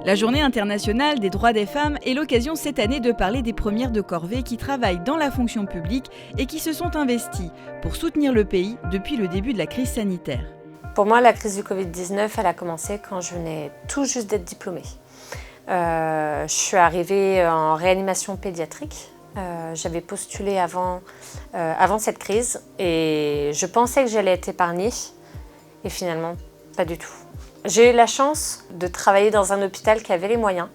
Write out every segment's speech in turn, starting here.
La Journée internationale des droits des femmes est l'occasion cette année de parler des premières de corvée qui travaillent dans la fonction publique et qui se sont investies pour soutenir le pays depuis le début de la crise sanitaire. Pour moi, la crise du Covid-19, elle a commencé quand je venais tout juste d'être diplômée. Je suis arrivée en réanimation pédiatrique. J'avais postulé avant cette crise et je pensais que j'allais être épargnée et finalement, pas du tout. J'ai eu la chance de travailler dans un hôpital qui avait les moyens.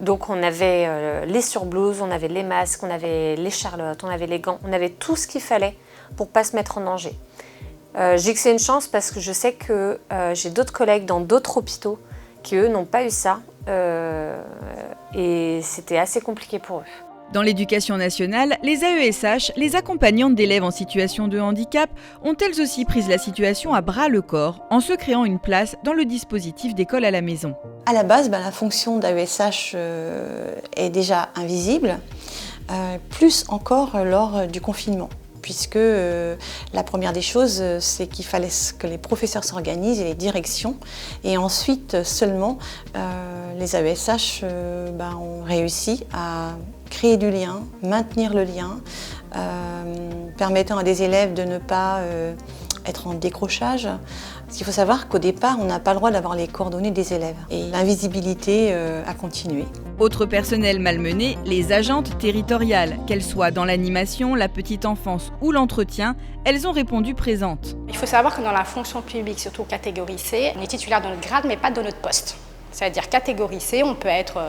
Donc on avait les surblouses, on avait les masques, on avait les charlottes, on avait les gants, on avait tout ce qu'il fallait pour ne pas se mettre en danger. Je dis que c'est une chance parce que je sais que j'ai d'autres collègues dans d'autres hôpitaux qui eux n'ont pas eu ça et c'était assez compliqué pour eux. Dans l'éducation nationale, les AESH, les accompagnantes d'élèves en situation de handicap, ont elles aussi pris la situation à bras-le-corps en se créant une place dans le dispositif d'école à la maison. À la base, la fonction d'AESH est déjà invisible, plus encore lors du confinement. Puisque la première des choses, c'est qu'il fallait que les professeurs s'organisent et les directions. Et ensuite, seulement, les AESH ont réussi à créer du lien, maintenir le lien, permettant à des élèves de ne pas être en décrochage. Parce qu'il faut savoir qu'au départ, on n'a pas le droit d'avoir les coordonnées des élèves. Et l'invisibilité a continué. Autre personnel malmené, les agentes territoriales. Qu'elles soient dans l'animation, la petite enfance ou l'entretien, elles ont répondu présentes. Il faut savoir que dans la fonction publique, surtout catégorie C, on est titulaire de notre grade mais pas de notre poste. C'est-à-dire catégorie C, on peut être,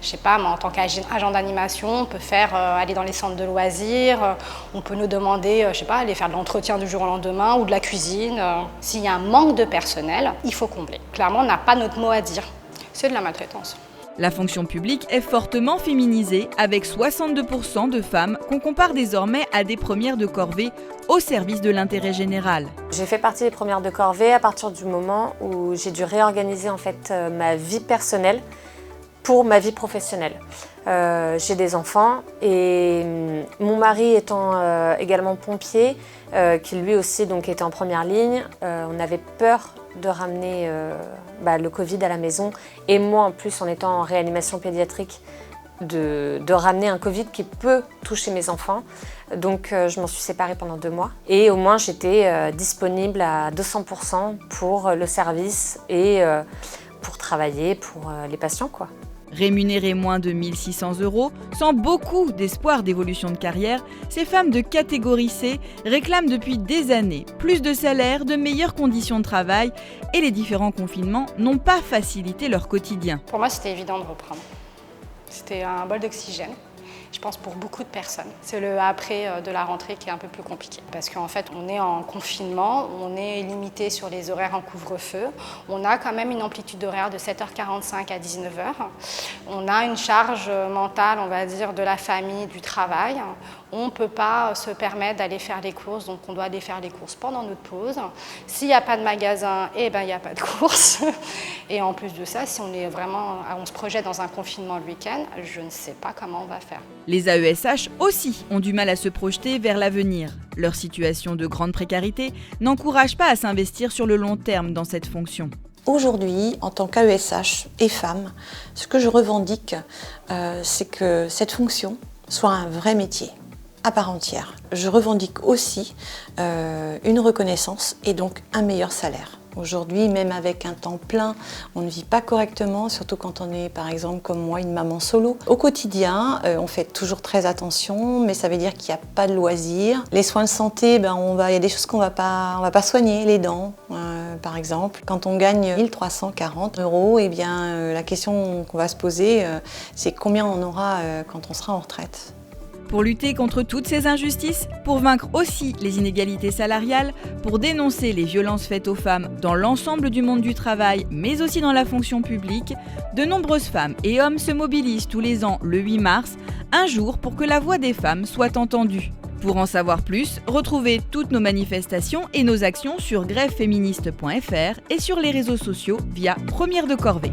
je sais pas, en tant qu'agent d'animation, on peut aller dans les centres de loisirs, on peut nous demander, je sais pas, aller faire de l'entretien du jour au lendemain ou de la cuisine. S'il y a un manque de personnel, il faut combler. Clairement, on n'a pas notre mot à dire. C'est de la maltraitance. La fonction publique est fortement féminisée, avec 62% de femmes qu'on compare désormais à des premières de corvée au service de l'intérêt général. J'ai fait partie des premières de corvée à partir du moment où j'ai dû réorganiser en fait ma vie personnelle pour ma vie professionnelle. J'ai des enfants et mon mari étant également pompier, qui lui aussi donc était en première ligne, on avait peur de ramener le Covid à la maison et moi en plus en étant en réanimation pédiatrique de ramener un Covid qui peut toucher mes enfants. Donc je m'en suis séparée pendant 2 mois et au moins j'étais disponible à 200% pour le service et pour travailler pour les patients, quoi. Rémunérées moins de 1 600 €, sans beaucoup d'espoir d'évolution de carrière, ces femmes de catégorie C réclament depuis des années plus de salaire, de meilleures conditions de travail et les différents confinements n'ont pas facilité leur quotidien. Pour moi, c'était évident de reprendre. C'était un bol d'oxygène. Je pense pour beaucoup de personnes. C'est le après de la rentrée qui est un peu plus compliqué. Parce qu'en fait, on est en confinement, on est limité sur les horaires en couvre-feu. On a quand même une amplitude horaire de 7h45 à 19h. On a une charge mentale, on va dire, de la famille, du travail. On ne peut pas se permettre d'aller faire les courses, donc on doit aller faire les courses pendant notre pause. S'il n'y a pas de magasin, il n'y a pas de courses. Et en plus de ça, si on se projette dans un confinement le week-end, je ne sais pas comment on va faire. Les AESH aussi ont du mal à se projeter vers l'avenir. Leur situation de grande précarité n'encourage pas à s'investir sur le long terme dans cette fonction. Aujourd'hui, en tant qu'AESH et femme, ce que je revendique, c'est que cette fonction soit un vrai métier à part entière. Je revendique aussi une reconnaissance et donc un meilleur salaire. Aujourd'hui, même avec un temps plein, on ne vit pas correctement, surtout quand on est, par exemple, comme moi, une maman solo. Au quotidien, on fait toujours très attention, mais ça veut dire qu'il n'y a pas de loisirs. Les soins de santé, il y a des choses qu'on va pas soigner, les dents, par exemple. Quand on gagne 1 340 €, la question qu'on va se poser, c'est combien on aura quand on sera en retraite. Pour lutter contre toutes ces injustices, pour vaincre aussi les inégalités salariales, pour dénoncer les violences faites aux femmes dans l'ensemble du monde du travail, mais aussi dans la fonction publique, de nombreuses femmes et hommes se mobilisent tous les ans le 8 mars, un jour pour que la voix des femmes soit entendue. Pour en savoir plus, retrouvez toutes nos manifestations et nos actions sur grèveféministe.fr et sur les réseaux sociaux via Première de Corvée.